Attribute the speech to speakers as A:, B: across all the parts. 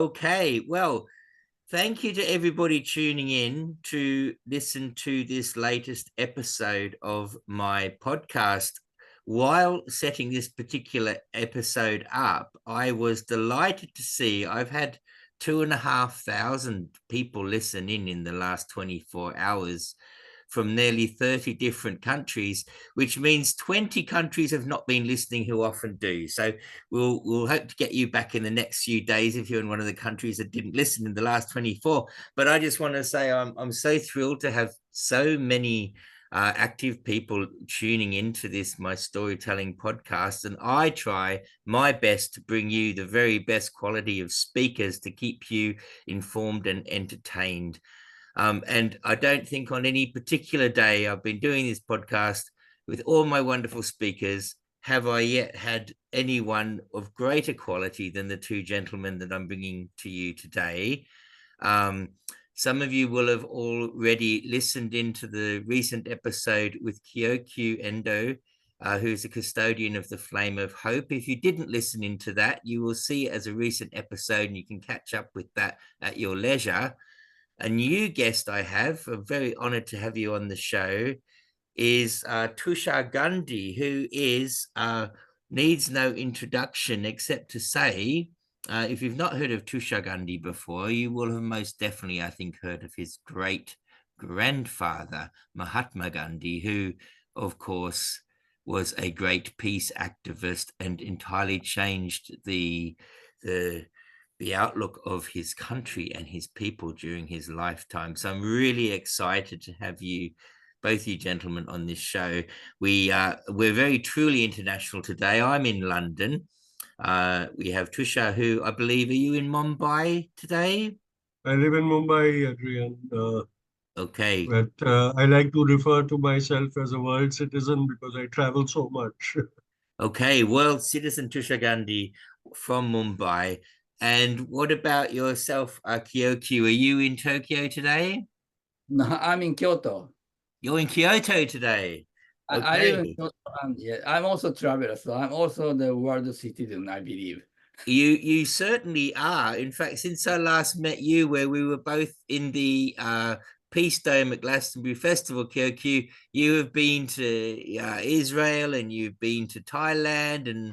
A: Okay, well, thank you to everybody tuning in to listen to this latest episode of my podcast. While setting this particular episode up, I was delighted to see I've had 2,500 people listen in the last 24 hours from nearly 30 different countries, which means 20 countries have not been listening who often do. So we'll hope to get you back in the next few days if you're in one of the countries that didn't listen in the last 24. But I just want to say I'm so thrilled to have so many active people tuning into this my storytelling podcast, and I try my best to bring you the very best quality of speakers to keep you informed and entertained. And I don't think on any particular day I've been doing this podcast with all my wonderful speakers have I yet had anyone of greater quality than the two gentlemen that I'm bringing to you today. Some of you will have already listened into the recent episode with Kyoku Endo, who's a custodian of the Flame of Hope. If you didn't listen into that, you will see it as a recent episode and you can catch up with that at your leisure. A new guest I have, I'm very honored to have you on the show, is Tushar Gandhi, who is needs no introduction except to say, if you've not heard of Tushar Gandhi before, you will have most definitely, I think, heard of his great grandfather, Mahatma Gandhi, who, of course, was a great peace activist and entirely changed the outlook of his country and his people during his lifetime. So I'm really excited to have you, both you gentlemen, on this show. We're very truly international today. I'm in London. We have Tushar, who I believe, are you in Mumbai today?
B: I live in Mumbai, Adrian,
A: Okay.
B: but I like to refer to myself as a world citizen because I travel so much.
A: Okay, world citizen Tushar Gandhi from Mumbai. And what about yourself, Kyoku? Are you in Tokyo today?
C: No, I'm in Kyoto.
A: You're in Kyoto today.
C: I live in
A: Okay.
C: Kyoto, and yeah, I'm also a traveler, so I'm also the world citizen, I believe.
A: You certainly are. In fact, since I last met you, where we were both in the Peace Dome at Glastonbury Festival, Kyoku, you have been to Israel and you've been to Thailand and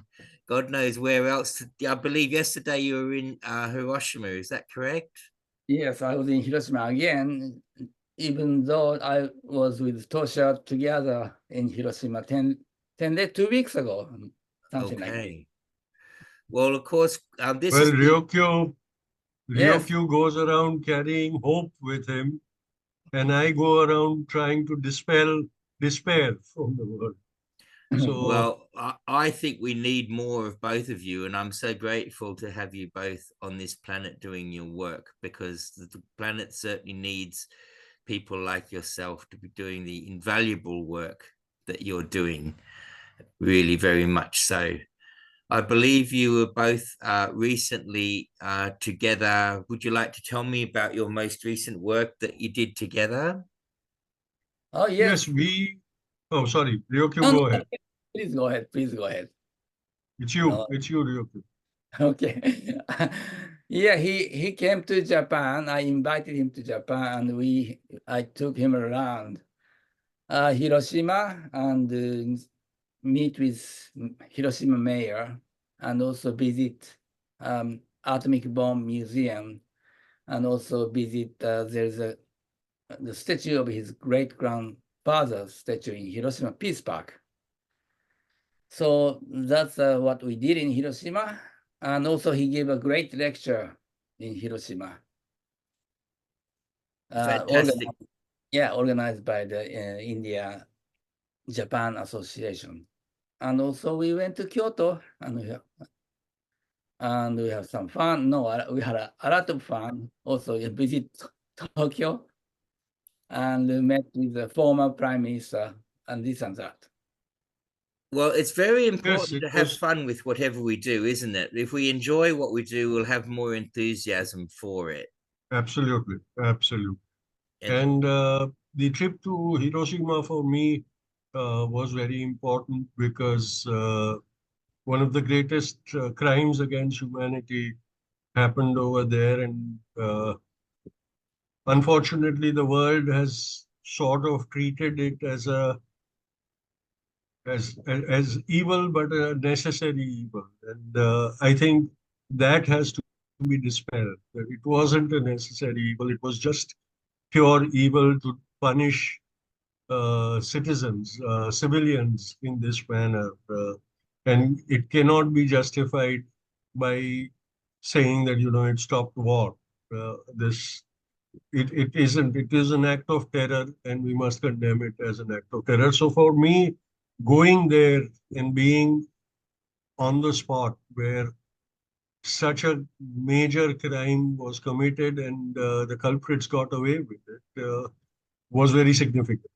A: God knows where else. I believe yesterday you were in Hiroshima. Is that correct?
C: Yes, I was in Hiroshima again, even though I was with Tosha together in Hiroshima 10 days, 2 weeks ago, something like that.
A: Okay. Well, of course, this
B: Well,
A: is
C: Yes.
B: Ryokyo goes around carrying hope with him, and I go around trying to dispel despair from the world. So,
A: well, I think we need more of both of you, and I'm so grateful to have you both on this planet doing your work, because the planet certainly needs people like yourself to be doing the invaluable work that you're doing, really very much so. I believe you were both recently together. Would you like to tell me about your most recent work that you did together?
C: Oh,
B: yes,
C: yes.
B: oh, sorry, Ryokyo,
C: No, no,
B: go ahead.
C: please go ahead. Please go ahead.
B: It's
C: No.
B: you, Ryokyo.
C: Okay. Yeah, he came to Japan. I invited him to Japan, and I took him around Hiroshima and meet with Hiroshima mayor, and also visit atomic bomb museum, and also visit there's the statue of his great grandfather's statue in Hiroshima Peace Park. So that's what we did in Hiroshima. And also he gave a great lecture in Hiroshima.
A: Fantastic.
C: Organized by the India-Japan Association. And also we went to Kyoto, and we have some fun. No, we had a lot of fun. Also we visit Tokyo, and we met with the former prime minister and this and that.
A: Well, it's very
B: Yes,
A: important
B: it
A: to have
B: was
A: fun with whatever we do, isn't it? If we enjoy what we do, we'll have more enthusiasm for it.
B: absolutely, absolutely.
A: And
B: And the trip to Hiroshima for me was very important because one of the greatest crimes against humanity happened over there. And unfortunately, the world has sort of treated it as as evil, but a necessary evil. And I think that has to be dispelled. That it wasn't a necessary evil; it was just pure evil to punish citizens, civilians in this manner. And it cannot be justified by saying that, it stopped war. It isn't. It is an act of terror, and we must condemn it as an act of terror. So for me, going there and being on the spot where such a major crime was committed and the culprits got away with it was very significant.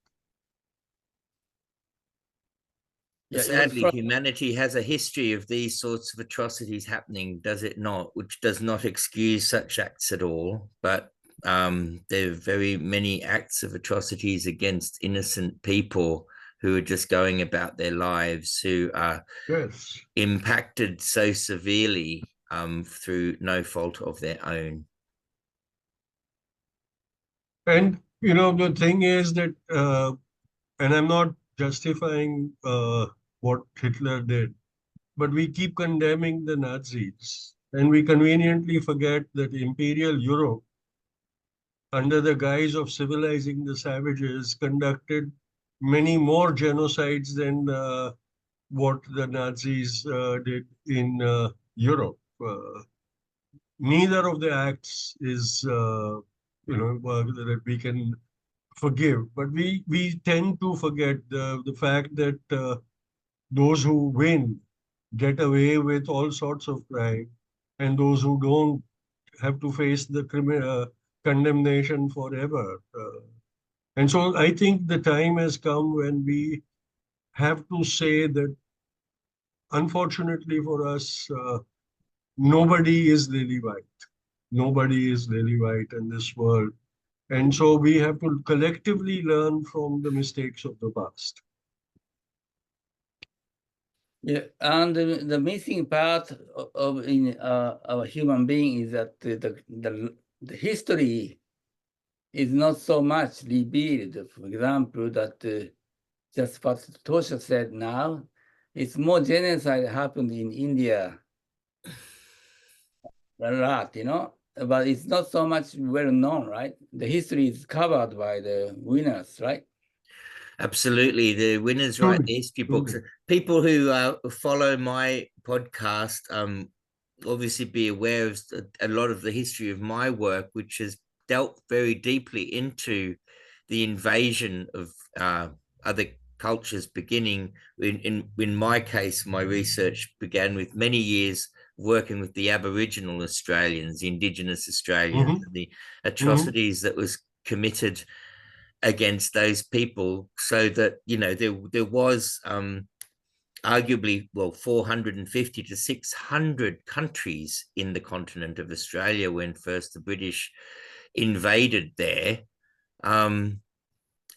C: Yeah,
A: Sadly, humanity has a history of these sorts of atrocities happening, does it not? Which does not excuse such acts at all, but there are very many acts of atrocities against innocent people who are just going about their lives, who are impacted so severely through no fault of their own.
B: And, the thing is that, and I'm not justifying what Hitler did, but we keep condemning the Nazis. And we conveniently forget that Imperial Europe, under the guise of civilizing the savages, conducted many more genocides than what the Nazis did in Europe. Neither of the acts is, that we can forgive, but we tend to forget the fact that those who win get away with all sorts of crime, and those who don't have to face the condemnation forever. And so I think the time has come when we have to say that, unfortunately for us, nobody is lily white. Nobody is lily white in this world. And so we have to collectively learn from the mistakes of the past.
C: Yeah, and the missing part of in our human being is that the history is not so much revealed. For example, that just what Tosha said now, it's more genocide happened in India a lot, but it's not so much well known, right? The history is covered by the winners, right?
A: Absolutely. The winners write the history books. People who follow my podcast obviously be aware of a lot of the history of my work, which has dealt very deeply into the invasion of other cultures, beginning in my case, my research began with many years working with the Aboriginal Australians, the Indigenous Australians, and the atrocities that was committed against those people, so that there was arguably 450 to 600 countries in the continent of Australia when first the British invaded there,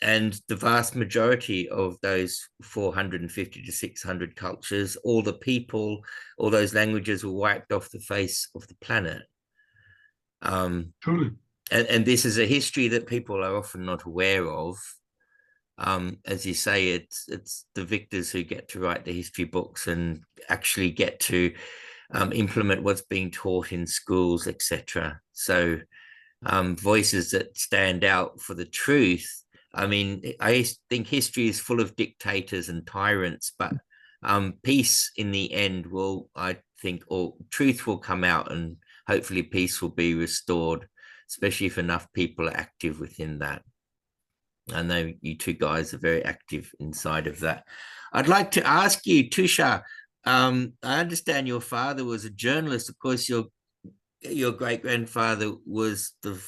A: and the vast majority of those 450 to 600 cultures, all the people, all those languages were wiped off the face of the planet.
B: Truly.
A: And this is a history that people are often not aware of. As you say, it's the victors who get to write the history books and actually get to implement what's being taught in schools, etc. So voices that stand out for the truth. I mean, I think history is full of dictators and tyrants, but peace in the end will, I think, or truth will come out, and hopefully peace will be restored, especially if enough people are active within that. I know you two guys are very active inside of that. I'd like to ask you, Tusha, I understand your father was a journalist. Of course, your great-grandfather was the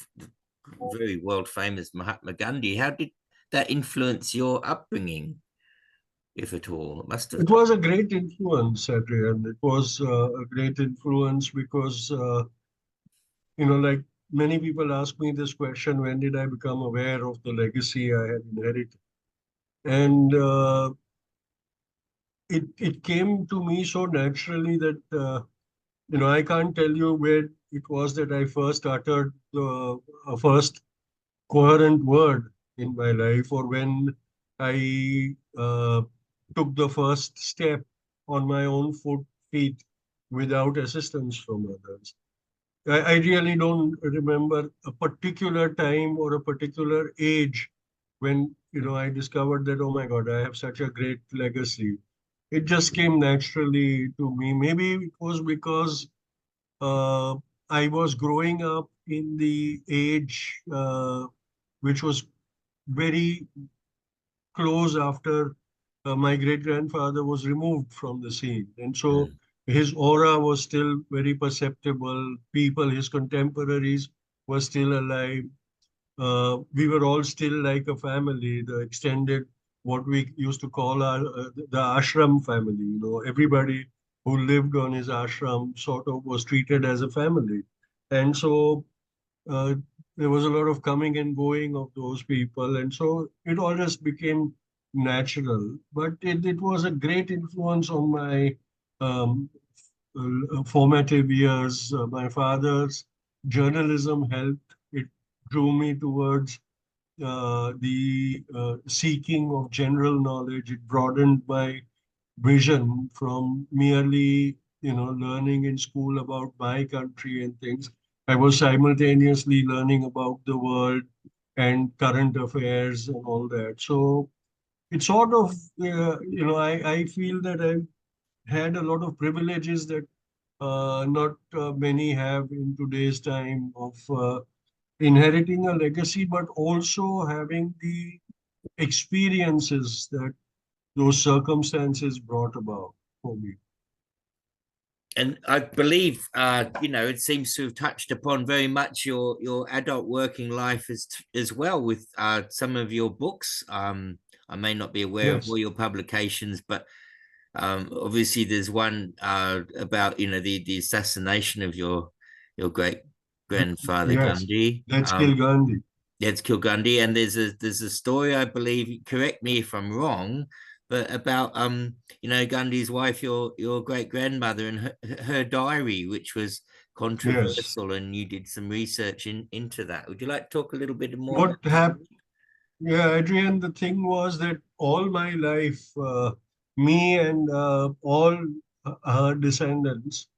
A: very world-famous Mahatma Gandhi. How did that influence your upbringing, if at all? It must have.
B: It was a great influence, Adrian. It was a great influence because, like many people ask me this question, when did I become aware of the legacy I had inherited? And it came to me so naturally that I can't tell you where it was that I first uttered the first coherent word in my life, or when I took the first step on my own feet without assistance from others. I really don't remember a particular time or a particular age when I discovered that, oh my God, I have such a great legacy. It just came naturally to me. Maybe it was because uh, I was growing up in the age which was very close after my great grandfather was removed from the scene. And so
A: Mm,
B: his aura was still very perceptible. People, his contemporaries, were still alive. We were all still like a family, the extended, what we used to call the ashram family. Everybody who lived on his ashram sort of was treated as a family. And so uh, there was a lot of coming and going of those people. And so it all just became natural. But it was a great influence on my um, formative years. My father's journalism helped. It drew me towards the seeking of general knowledge. It broadened my vision from merely, learning in school about my country and things. I was simultaneously learning about the world and current affairs and all that. So it sort of, I feel that I had a lot of privileges that not many have in today's time of inheriting a legacy, but also having the experiences that those circumstances brought about for me.
A: and I believe, it seems to have touched upon very much your adult working life as well with some of your books. I may not be aware of all
B: Yes,
A: your publications, but obviously there's one about the assassination of your great grandfather
B: yes.
A: Gandhi.
B: Let's kill Gandhi.
A: That's Kilgundy, and there's a story, I believe. Correct me if I'm wrong, but about Gundy's wife, your great grandmother, and her diary, which was
B: Yes.
A: controversial, and you did some research into that. Would you like to talk a little bit more about
B: What happened? Yeah, Adrian, the thing was that all my life, me and all her descendants,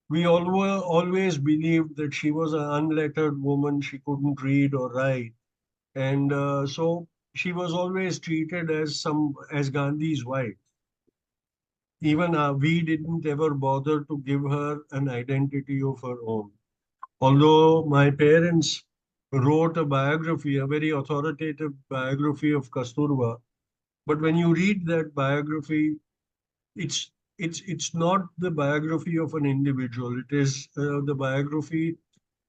B: we always believed that she was an unlettered woman. She couldn't read or write. And so she was always treated as Gandhi's wife. Even we didn't ever bother to give her an identity of her own. Although my parents wrote a biography, a very authoritative biography of Kasturba, but when you read that biography, it's it's not the biography of an individual. It is the biography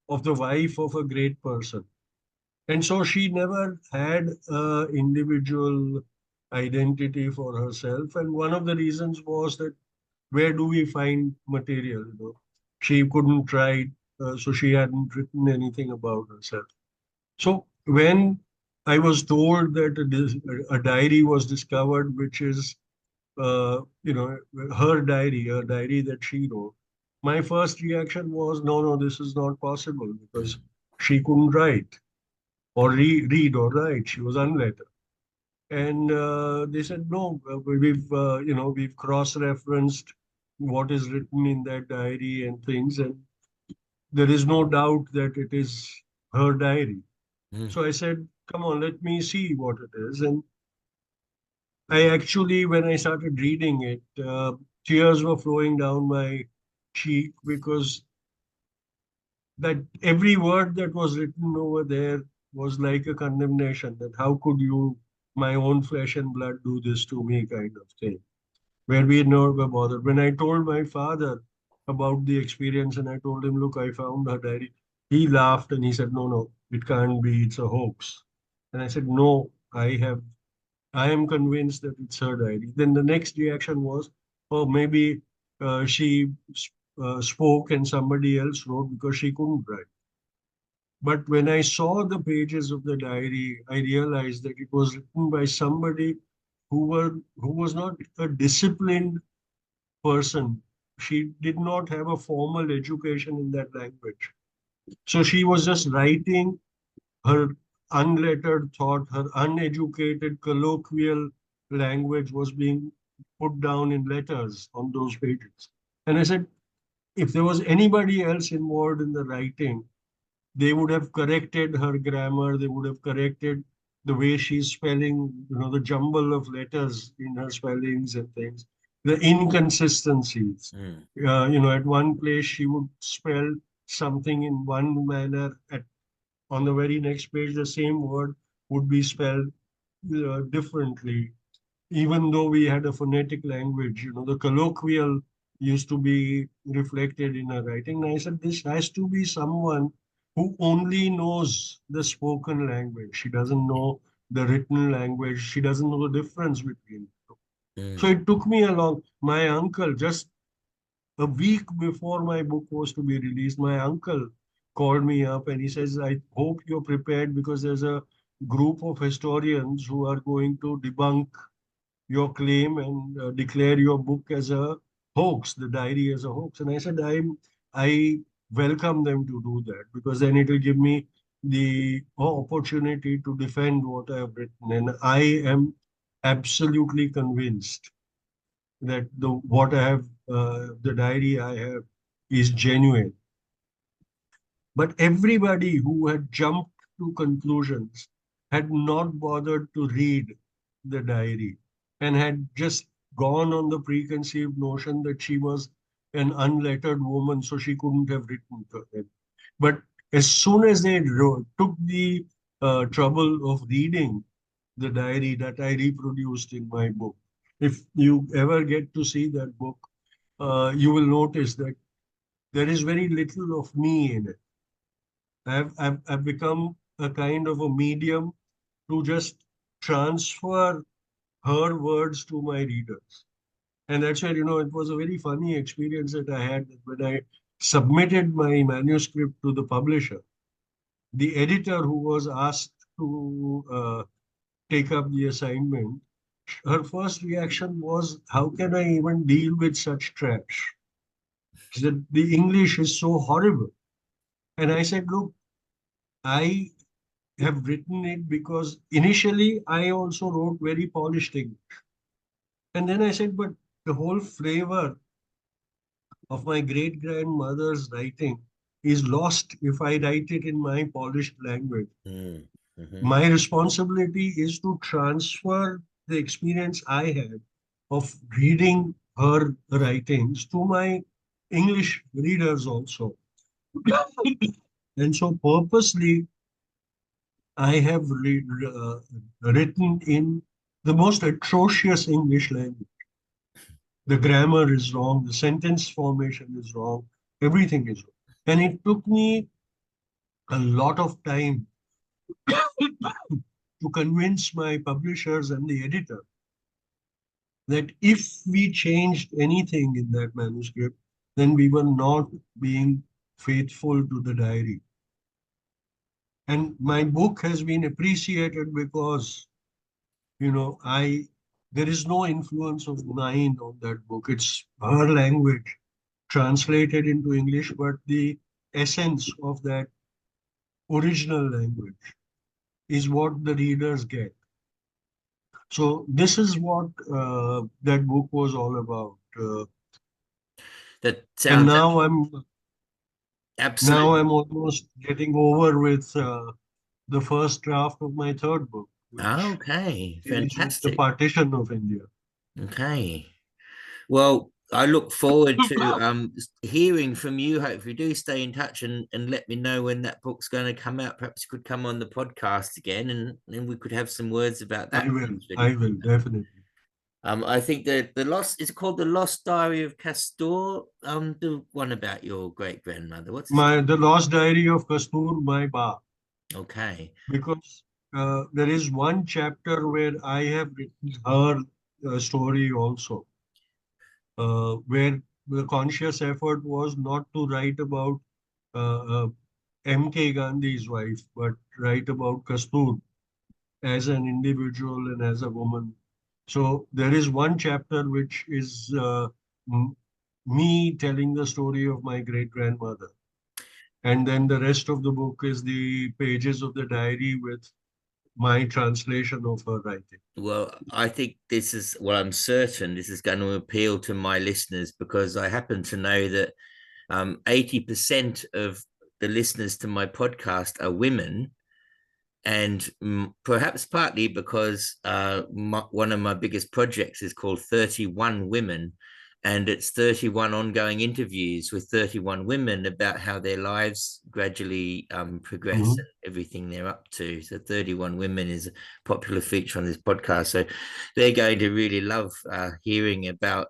B: of the wife of a great person. And so she never had a individual identity for herself. And one of the reasons was that where do we find material? She couldn't write, so she hadn't written anything about herself. So when I was told that a diary was discovered, which is, her diary, a diary that she wrote, my first reaction was, no, no, this is not possible because she couldn't write or read or write. She was unlettered. And they said, no, we've cross-referenced what is written in that diary and things, and there is no doubt that it is her diary.
A: it?
B: So I said, come on, let me see what it is. And I actually, when I started reading it, tears were flowing down my cheek because that every word that was written over there was like a condemnation that how could you, my own flesh and blood, do this to me, kind of thing, where we never bothered. When I told my father about the experience and I told him, look, I found her diary, he laughed and he said, no, no, it can't be, it's a hoax. And I said, no, I am convinced that it's her diary. Then the next reaction was, oh, maybe she spoke and somebody else wrote because she couldn't write. But when I saw the pages of the diary, I realized that it was written by somebody who was not a disciplined person. she did not have a formal education in that language. So she was just writing her unlettered thought, her uneducated colloquial language was being put down in letters on those pages. And I said, if there was anybody else involved in the writing, they would have corrected her grammar, they would have corrected the way she's spelling, the jumble of letters in her spellings and things, the inconsistencies.
A: Mm.
B: At one place she would spell something in one manner, on the very next page, the same word would be spelled differently, even though we had a phonetic language. The colloquial used to be reflected in our writing. And I said, this has to be someone who only knows the spoken language. She doesn't know the written language. She doesn't know the difference between. So
A: Mm.
B: it took me along. My uncle, just a week before my book was to be released, my uncle called me up and he says, I hope you're prepared because there's a group of historians who are going to debunk your claim and declare your book as a hoax, the diary as a hoax. And I said, I welcome them to do that because then it will give me the opportunity to defend what I have written. And I am absolutely convinced that the diary I have is genuine. But everybody who had jumped to conclusions had not bothered to read the diary and had just gone on the preconceived notion that she was an unlettered woman, so she couldn't have written to it. But as soon as they took the trouble of reading the diary that I reproduced in my book, if you ever get to see that book, you will notice that there is very little of me in it. I've become a kind of a medium to just transfer her words to my readers. And that's why, it was a very funny experience that I had when I submitted my manuscript to the publisher. The editor who was asked to take up the assignment, her first reaction was, how can I even deal with such trash? She said, the English is so horrible. And I said, look, I have written it because initially I also wrote very polished English. And then I said, but the whole flavor of my great grandmother's writing is lost if I write it in my polished language.
A: Mm. Mm-hmm.
B: My responsibility is to transfer the experience I had of reading her writings to my English readers also. And so purposely, I have written in the most atrocious English language. The grammar is wrong, the sentence formation is wrong, everything is wrong. And it took me a lot of time to convince my publishers and the editor that if we changed anything in that manuscript, then we were not being faithful to the diary. And my book has been appreciated because, I there is no influence of mine on that book. It's her language translated into English, but the essence of that original language is what the readers get. So this is what that book was all about.
A: That
B: And
A: sounds
B: now
A: absolutely.
B: I'm almost getting over with the first draft of my third book, which
A: Okay,
B: deals with the
A: fantastic.
B: partition of India.
A: Okay. Well, I look forward to hearing from you. Hopefully, do stay in touch and let me know when that book's going to come out. Perhaps you could come on the podcast again and then we could have some words about that.
B: I will definitely.
A: I think that the lost is called the Lost Diary of Castor. The one about your great grandmother. What's it?
B: The Lost Diary of Kastur Mai Ba,
A: Okay.
B: because there is one chapter where I have written her story also, where the conscious effort was not to write about uh, M.K. Gandhi's wife, but write about Kastur as an individual and as a woman. So there is one chapter which is me telling the story of my great-grandmother. And then the rest of the book is the pages of the diary with my translation of her writing.
A: Well, I think this is, well, I'm certain this is going to appeal to my listeners because I happen to know that 80% of the listeners to my podcast are women. And perhaps partly because one of my biggest projects is called 31 Women, and it's 31 ongoing interviews with 31 women about how their lives gradually progress and everything they're up to. So 31 Women is a popular feature on this podcast. So they're going to really love hearing about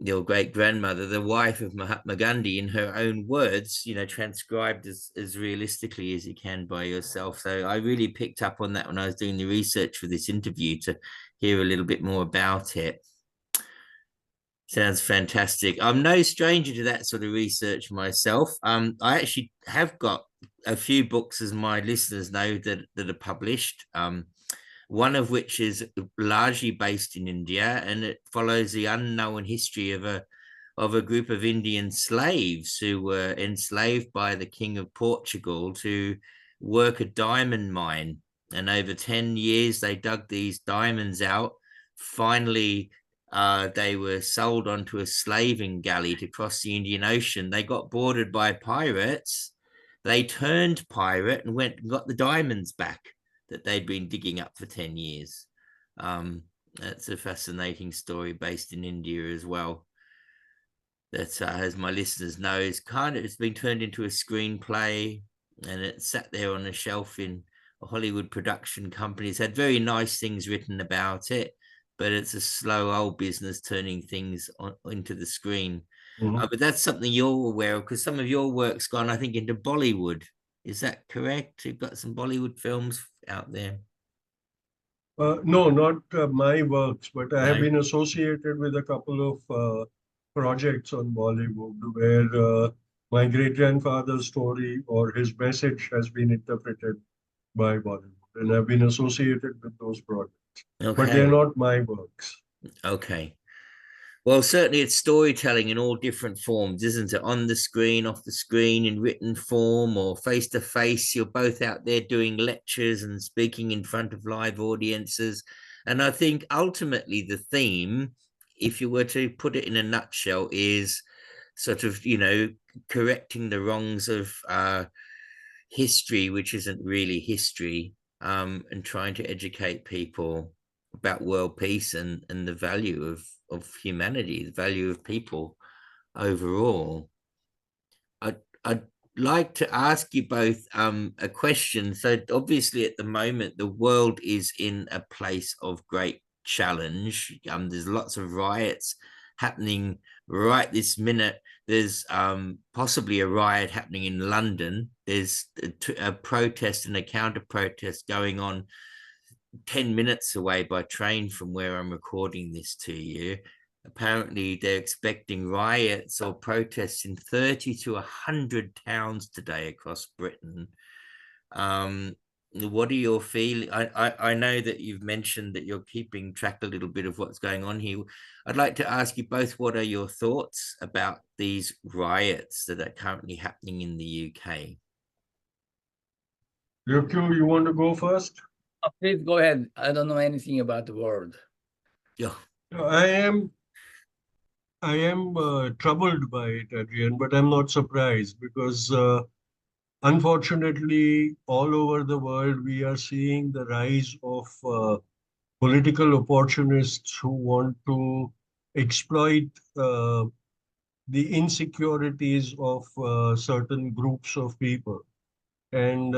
A: your great grandmother, the wife of Mahatma Gandhi, in her own words, transcribed as realistically as you can by yourself. So I really picked up on that when I was doing the research for this interview to hear a little bit more about it. Sounds fantastic. I'm no stranger to that sort of research myself. I actually have got a few books, as my listeners know, that are published. One of which is largely based in India, and it follows the unknown history of a group of Indian slaves who were enslaved by the King of Portugal to work a diamond mine. And over 10 years, they dug these diamonds out. Finally, they were sold onto a slaving galley to cross the Indian Ocean. They got boarded by pirates. They turned pirate and went and got the diamonds back that they'd been digging up for 10 years. That's a fascinating story based in India as well. That, as my listeners know, it's been turned into a screenplay, and it sat there on a shelf in a Hollywood production company. It's had very nice things written about it, but it's a slow old business turning things into the screen. But that's something you're aware of because some of your work's gone, I think, into Bollywood. Is that correct? You've got some Bollywood films out there.
B: No, not my works, but I have
A: No?
B: been associated with a couple of projects on Bollywood where my great-grandfather's story or his message has been interpreted by Bollywood, and I've been associated with those projects, but they're
A: Okay.
B: not my works.
A: Okay. Well, certainly it's storytelling in all different forms, isn't it? On the screen, off the screen, in written form, or face to face. You're both out there doing lectures and speaking in front of live audiences. And I think ultimately the theme, if you were to put it in a nutshell, is sort of, correcting the wrongs of history, which isn't really history, and trying to educate people about world peace and the value of humanity, the value of people overall. I'd like to ask you both a question. So obviously at the moment, the world is in a place of great challenge. There's lots of riots happening right this minute. There's possibly a riot happening in London. There's a protest and a counter protest going on 10 minutes away by train from where I'm recording this to you. Apparently, they're expecting riots or protests in 30 to 100 towns today across Britain. What are your feelings? I know that you've mentioned that you're keeping track a little bit of what's going on here. I'd like to ask you both, what are your thoughts about these riots that are currently happening in the UK?
B: Ryukyu, you want to go first?
C: Please go ahead. I don't know anything about the world.
A: Yeah.
B: I am troubled by it, Adrian, but I'm not surprised because unfortunately, all over the world, we are seeing the rise of political opportunists who want to exploit the insecurities of certain groups of people and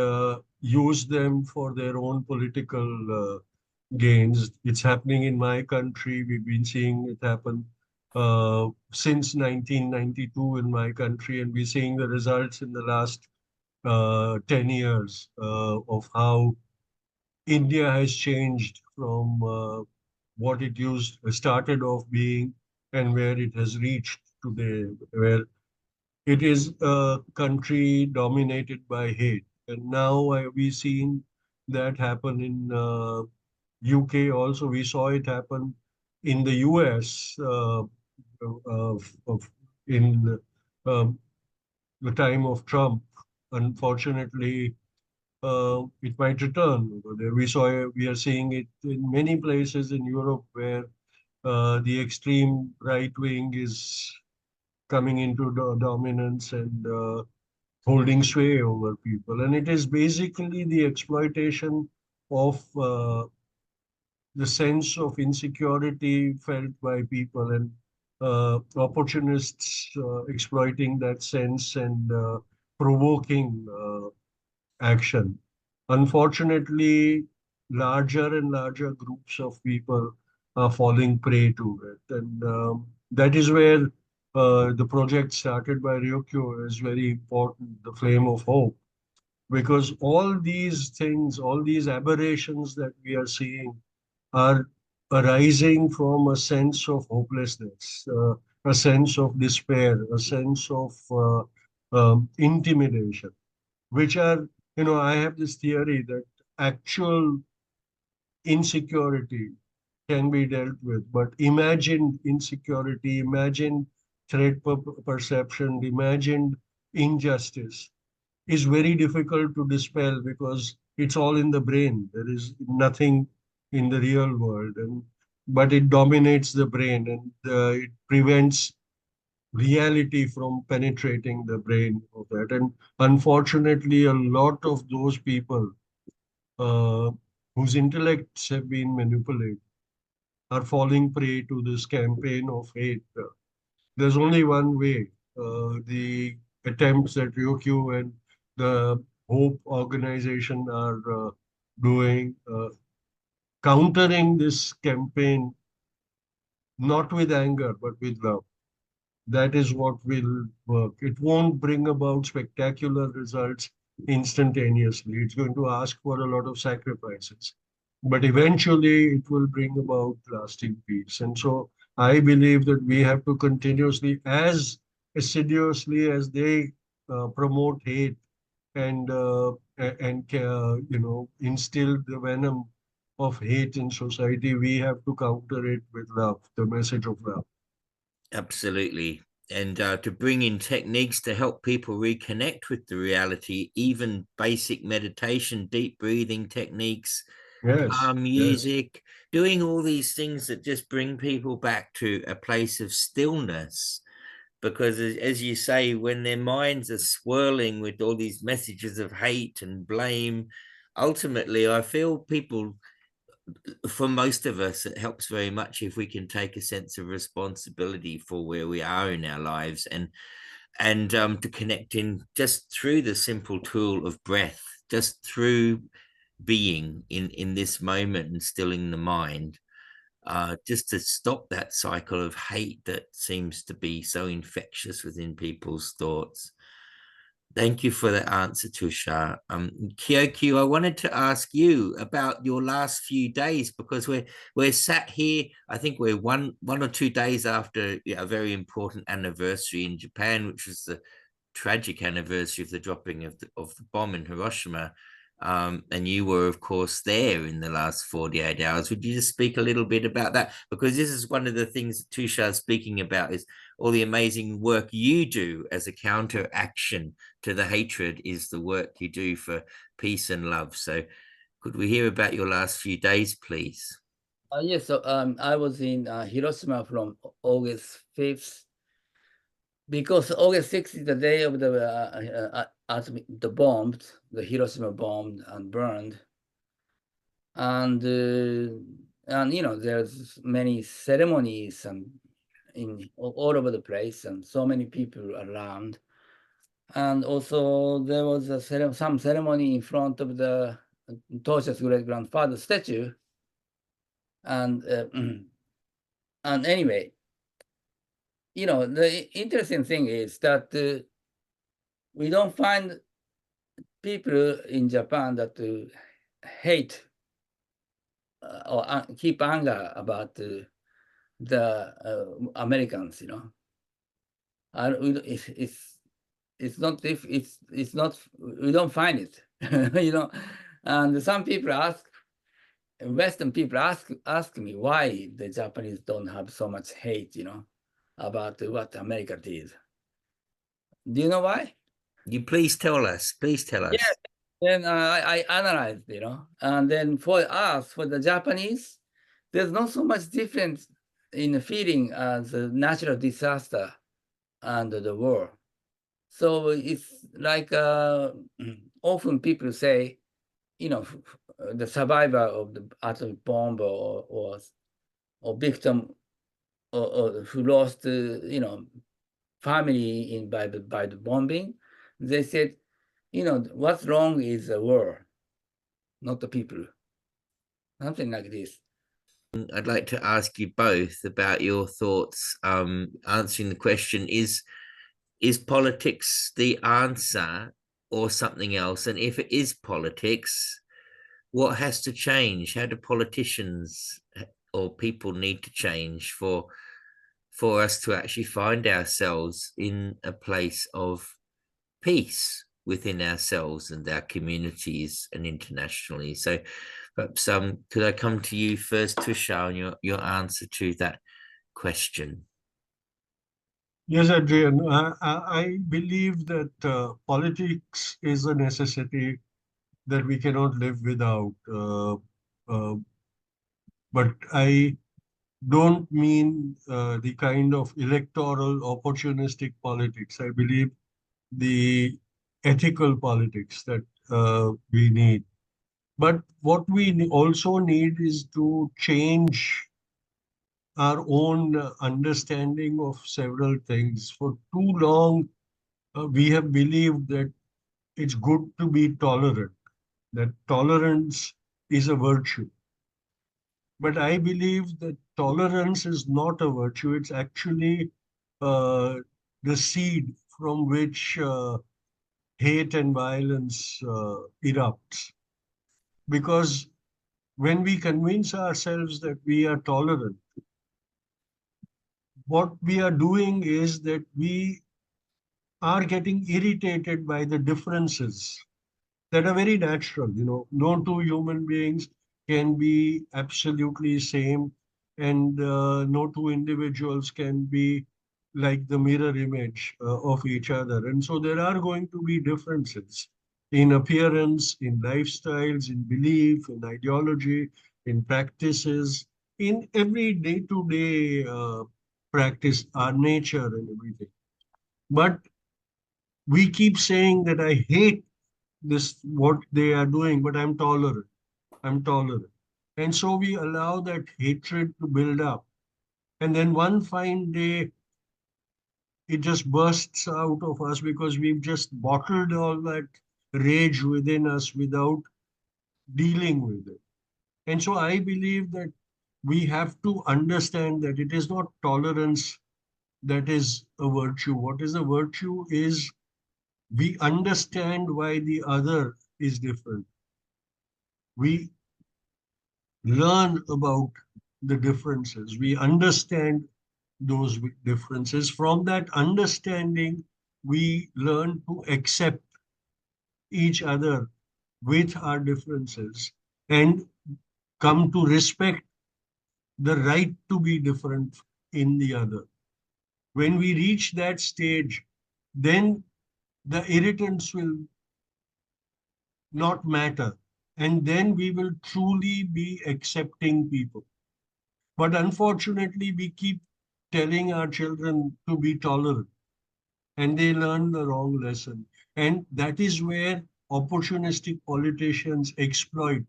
B: use them for their own political gains. It's happening in my country. We've been seeing it happen since 1992 in my country, and we're seeing the results in the last 10 years of how India has changed from what it started off being and where it has reached today, where it is a country dominated by hate. And now we've seen that happen in UK also. We saw it happen in the US in um, the time of Trump. Unfortunately, it might return over there. We are seeing it in many places in Europe where the extreme right wing is coming into dominance and holding sway over people. And it is basically the exploitation of the sense of insecurity felt by people and opportunists exploiting that sense and provoking action. Unfortunately, larger and larger groups of people are falling prey to it. And that is where the project started by Ryukyu is very important, the Flame of Hope, because all these things, all these aberrations that we are seeing are arising from a sense of hopelessness, a sense of despair, a sense of intimidation, which are, I have this theory that actual insecurity can be dealt with, but imagined insecurity, imagined threat perception, imagined injustice is very difficult to dispel because it's all in the brain. There is nothing in the real world, and but it dominates the brain and it prevents reality from penetrating the brain of that. And unfortunately, a lot of those people uh, whose intellects have been manipulated are falling prey to this campaign of hate. There's only one way. The attempts that Ryukyu and the Hope organization are doing, countering this campaign, not with anger, but with love. That is what will work. It won't bring about spectacular results instantaneously. It's going to ask for a lot of sacrifices. But eventually, it will bring about lasting peace. And so I believe that we have to continuously, as assiduously as they promote hate and instill the venom of hate in society, we have to counter it with love, the message of love.
A: Absolutely. And to bring in techniques to help people reconnect with the reality, even basic meditation, deep breathing techniques,
B: Yes,
A: calm
B: yes.
A: music, doing all these things that just bring people back to a place of stillness. Because as you say, when their minds are swirling with all these messages of hate and blame, ultimately, I feel people, for most of us, it helps very much if we can take a sense of responsibility for where we are in our lives and to connect in just through the simple tool of breath, just through being in this moment and stilling the mind, just to stop that cycle of hate that seems to be so infectious within people's thoughts. Thank you for the answer, Tushar. Kyokyu, I wanted to ask you about your last few days because we're sat here. I think we're one or 2 days after a very important anniversary in Japan, which was the tragic anniversary of the dropping of the bomb in Hiroshima. And you were, of course, there in the last 48 hours. Would you just speak a little bit about that? Because this is one of the things that Tushar is speaking about is all the amazing work you do as a counteraction to the hatred is the work you do for peace and love. So could we hear about your last few days, please?
C: Yes, so I was in Hiroshima from August 5th because August 6th is the day of the bombs, the Hiroshima bombed and burned. And there's many ceremonies and in all over the place and so many people around. And also there was some ceremony in front of the Tosha's great-grandfather statue. And and anyway, the interesting thing is that we don't find people in Japan that hate or keep anger about the Americans. It's not if it's not we don't find it, And some people Western people ask me why the Japanese don't have so much hate, about what America did. Do you know why?
A: You please tell us. Please tell us.
C: Yeah. Then I analyzed, and then for us, for the Japanese, there's not so much difference in the feeling as a natural disaster and the war. So it's like often people say, the survivor of the atomic bomb or victim or who lost, family by the bombing, they said, what's wrong is the war, not the people. Something like this.
A: I'd like to ask you both about your thoughts. Answering the question: is politics the answer or something else? And if it is politics, what has to change? How do politicians or people need to change for us to actually find ourselves in a place of peace within ourselves and our communities and internationally? So perhaps could I come to you first, Tushar, on your answer to that question?
B: Yes, Adrian, I believe that politics is a necessity that we cannot live without. Uh, but I don't mean the kind of electoral opportunistic politics. I believe the ethical politics that we need. But what we also need is to change our own understanding of several things. For too long, we have believed that it's good to be tolerant, that tolerance is a virtue. But I believe that tolerance is not a virtue, it's actually uh, the seed from which hate and violence erupts. Because when we convince ourselves that we are tolerant, what we are doing is that we are getting irritated by the differences that are very natural. No two human beings can be absolutely same, and no two individuals can be like the mirror image of each other. And so there are going to be differences in appearance, in lifestyles, in belief, in ideology, in practices, in every day-to-day practice, our nature and everything. But we keep saying that I hate this what they are doing, but I'm tolerant. I'm tolerant. And so we allow that hatred to build up. And then one fine day, it just bursts out of us because we've just bottled all that rage within us without dealing with it. And so I believe that we have to understand that it is not tolerance that is a virtue. What is a virtue is we understand why the other is different. We learn about the differences. We understand those differences. From that understanding, we learn to accept each other with our differences and come to respect the right to be different in the other. When we reach that stage, then the irritants will not matter. And then we will truly be accepting people. But unfortunately, we keep telling our children to be tolerant, and they learn the wrong lesson. And that is where opportunistic politicians exploit.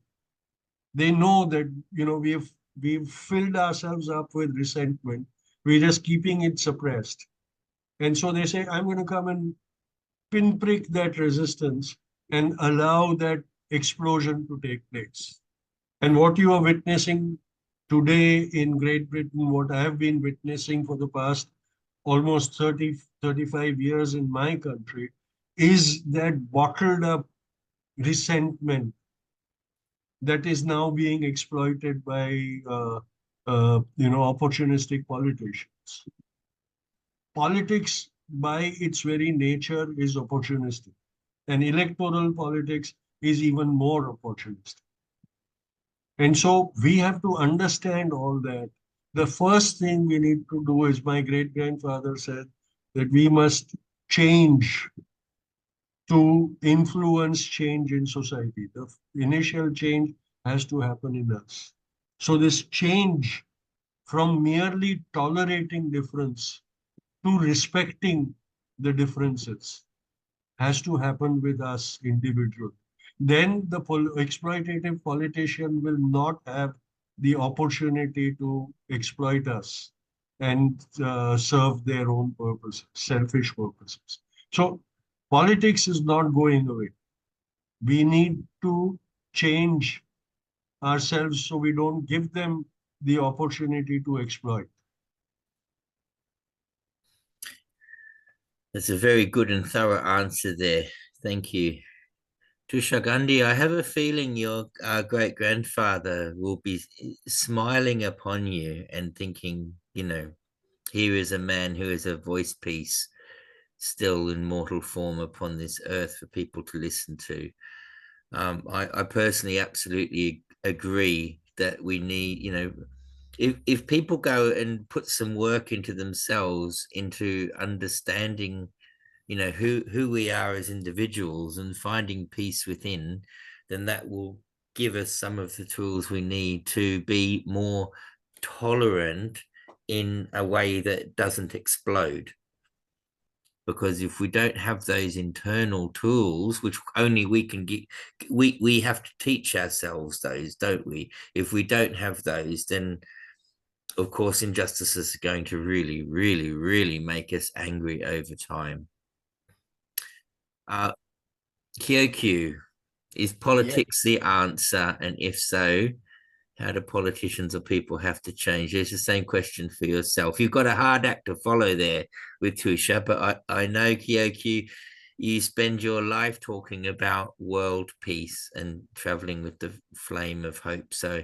B: They know that we've filled ourselves up with resentment. We're just keeping it suppressed. And so they say, I'm going to come and pinprick that resistance and allow that explosion to take place. And what you are witnessing today in Great Britain, what I have been witnessing for the past almost 35 years in my country, is that bottled up resentment that is now being exploited by opportunistic politicians. Politics, by its very nature, is opportunistic, and electoral politics is even more opportunistic. And so we have to understand all that The first thing we need to do is, my great-grandfather said, that we must change to influence change in society. The initial change has to happen in us. So this change from merely tolerating difference to respecting the differences has to happen with us individually. Then the exploitative politician will not have the opportunity to exploit us and serve their own purposes, selfish purposes. So politics is not going away. We need to change ourselves so we don't give them the opportunity to exploit.
A: That's a very good and thorough answer there. Thank you. Tusha Gandhi, I have a feeling your great grandfather will be smiling upon you and thinking, here is a man who is a voice piece still in mortal form upon this earth for people to listen to. I personally absolutely agree that we need, if people go and put some work into themselves, into understanding who we are as individuals and finding peace within, then that will give us some of the tools we need to be more tolerant in a way that doesn't explode. Because if we don't have those internal tools, which only we can get, we have to teach ourselves those, don't we? If we don't have those, then of course injustices are going to really, really, really make us angry over time. Kyokyu, is politics the answer? And if so, how do politicians or people have to change? There's the same question for yourself. You've got a hard act to follow there with Tusha, but I know, Kyokyu, you spend your life talking about world peace and traveling with the flame of hope. So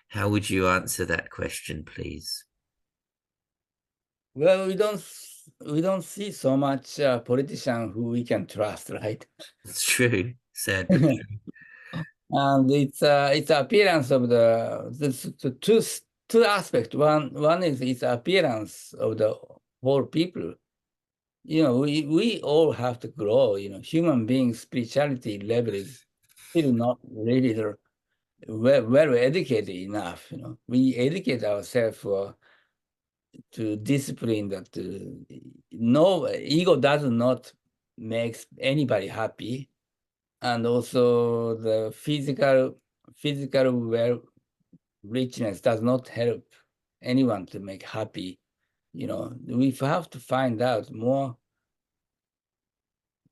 A: how would you answer that question, please?
C: Well, we don't see so much politician who we can trust, right?
A: It's true. Sad, but true.
C: And it's appearance of the two aspects. One is its appearance of the whole people. We all have to grow. Human beings' spirituality level is still not really well educated enough. We educate ourselves to discipline that no ego does not make anybody happy, and also the physical well richness does not help anyone to make happy. We have to find out more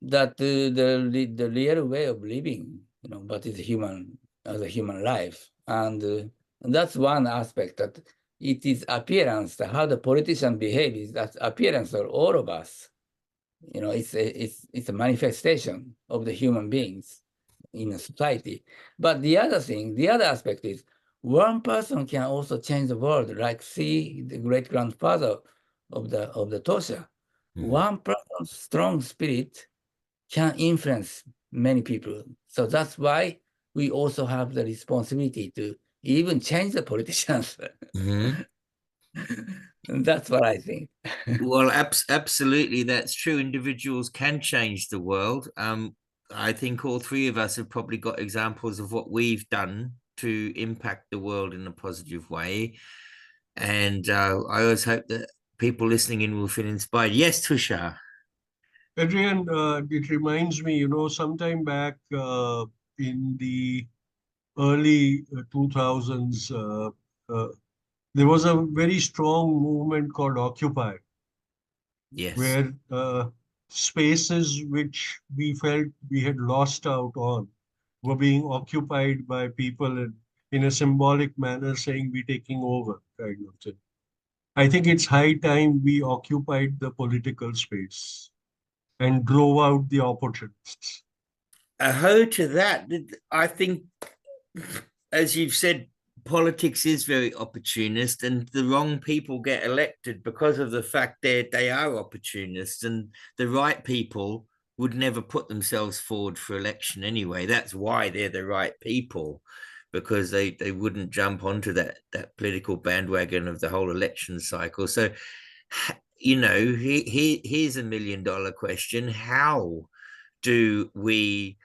C: that the real way of living, what is human as a human life, and that's one aspect, that it is appearance, how the politician behave is that appearance of all of us. It's a manifestation of the human beings in a society. But the other aspect is one person can also change the world, like see the great grandfather of the Tosha. One person's strong spirit can influence many people. So that's why we also have the responsibility to even change the politicians. That's what I think.
A: Well, absolutely, that's true. Individuals can change the world. I think all three of us have probably got examples of what we've done to impact the world in a positive way. And I always hope that people listening in will feel inspired. Yes, Tusha.
B: Adrian, it reminds me, sometime back in the early 2000s, there was a very strong movement called Occupy,
A: Yes.
B: where spaces which we felt we had lost out on were being occupied by people in a symbolic manner, saying we're taking over, kind of thing. I think it's high time we occupied the political space and drove out the opportunists.
A: A ho to that. I think, as you've said, politics is very opportunist, and the wrong people get elected because of the fact that they are opportunists, and the right people would never put themselves forward for election anyway. That's why they're the right people. because they wouldn't jump onto that political bandwagon of the whole election cycle. So, here's $1 million question: how do we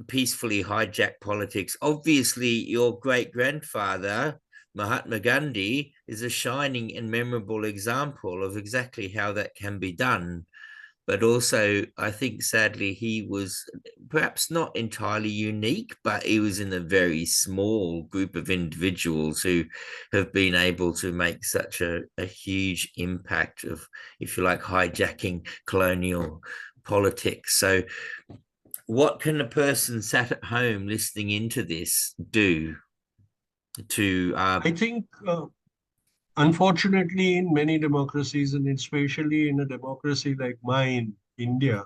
A: peacefully hijack politics? Obviously, your great grandfather, Mahatma Gandhi, is a shining and memorable example of exactly how that can be done. But also, I think sadly, he was perhaps not entirely unique, but he was in a very small group of individuals who have been able to make such a huge impact of, if you like, hijacking colonial politics. So, what can a person sat at home listening into this do to
B: I think, unfortunately, in many democracies, and especially in a democracy like mine, India,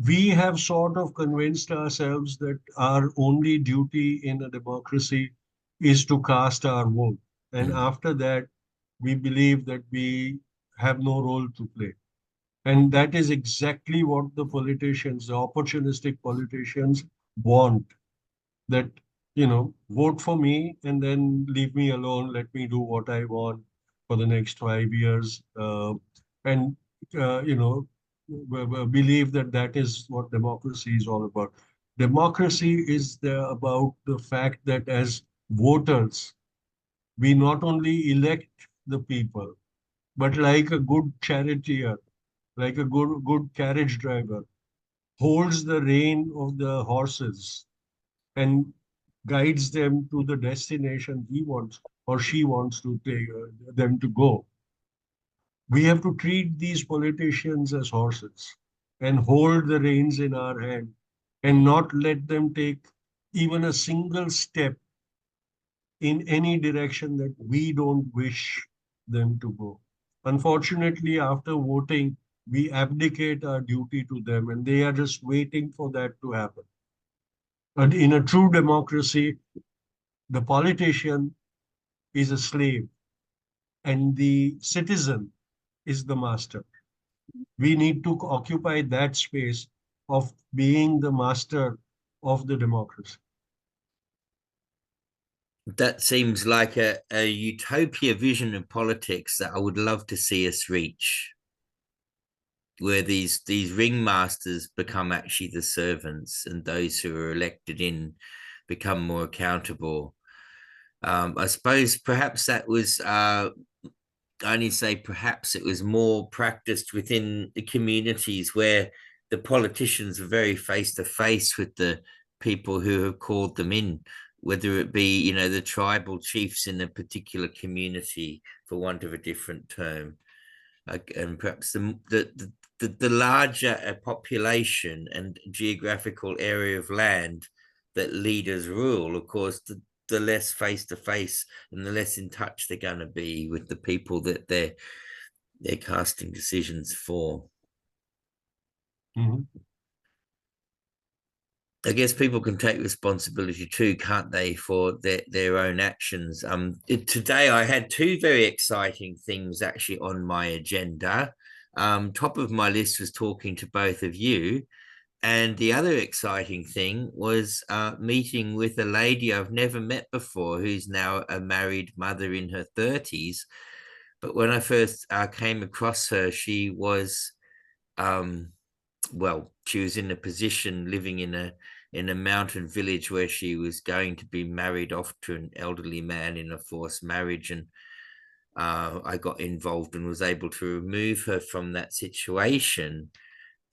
B: we have sort of convinced ourselves that our only duty in a democracy is to cast our vote. And after that, we believe that we have no role to play. And that is exactly what the politicians, the opportunistic politicians, want. That, vote for me and then leave me alone, let me do what I want for the next 5 years, and believe that that is what democracy is all about. Democracy is about the fact that as voters, we not only elect the people, but like a good charioteer, like a good carriage driver, holds the rein of the horses and guides them to the destination he wants or she wants to take them to go. We have to treat these politicians as horses and hold the reins in our hand and not let them take even a single step in any direction that we don't wish them to go. Unfortunately, after voting, we abdicate our duty to them and they are just waiting for that to happen. But in a true democracy, the politician is a slave and the citizen is the master. We need to occupy that space of being the master of the democracy.
A: That seems like a utopia vision of politics that I would love to see us reach, where these ringmasters become actually the servants and those who are elected in become more accountable. I suppose perhaps that was I only say perhaps it was more practiced within the communities where the politicians are very face to face with the people who have called them in, whether it be the tribal chiefs in a particular community, for want of a different term, and perhaps the larger population and geographical area of land that leaders rule, of course, the less face to face and the less in touch they're going to be with the people that they're casting decisions for.
B: Mm-hmm.
A: I guess people can take responsibility too, can't they, for their own actions? Today I had two very exciting things actually on my agenda. Top of my list was talking to both of you, and the other exciting thing was meeting with a lady I've never met before, who's now a married mother in her 30s. But when I first came across her, she was, she was in a position living in a mountain village where she was going to be married off to an elderly man in a forced marriage. And I got involved and was able to remove her from that situation.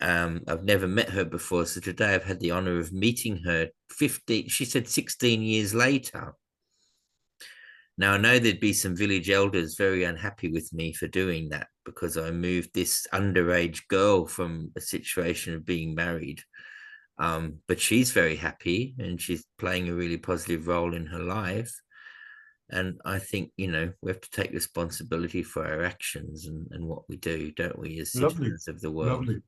A: I've never met her before, so today I've had the honor of meeting her 16 years later. Now, I know there'd be some village elders very unhappy with me for doing that because I moved this underage girl from a situation of being married. But she's very happy and she's playing a really positive role in her life. And I think, we have to take responsibility for our actions and what we do, don't we, as citizens of the world?
B: Lovely.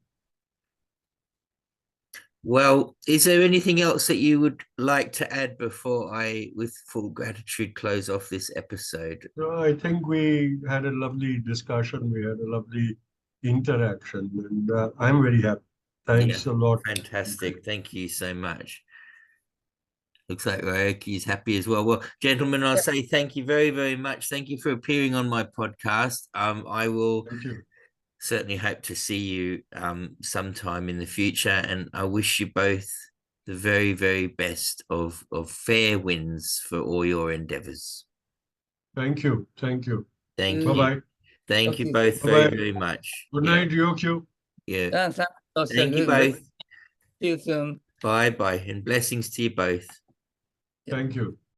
A: Well, is there anything else that you would like to add before I, with full gratitude, close off this episode?
B: No, I think we had a lovely discussion. We had a lovely interaction, and I'm very happy. Thanks a lot.
A: Fantastic. Thank you so much. Looks like Ryoki's happy as well. Well, gentlemen, I'll say thank you very, very much. Thank you for appearing on my podcast. I will
B: Thank you.
A: certainly hope to see you sometime in the future, and I wish you both the very, very best of fair winds for all your endeavors.
B: Thank you. Thank you.
A: Thank you.
B: Bye-bye.
A: Thank
C: Talk
A: you
C: to you
A: both
C: soon.
A: very,
B: Bye-bye.
A: very much.
B: Good
A: Yeah,
B: night, Ryokyu.
A: yeah.
C: Thank
A: you both.
C: See you soon.
A: Bye bye, and blessings to you both.
B: Thank you.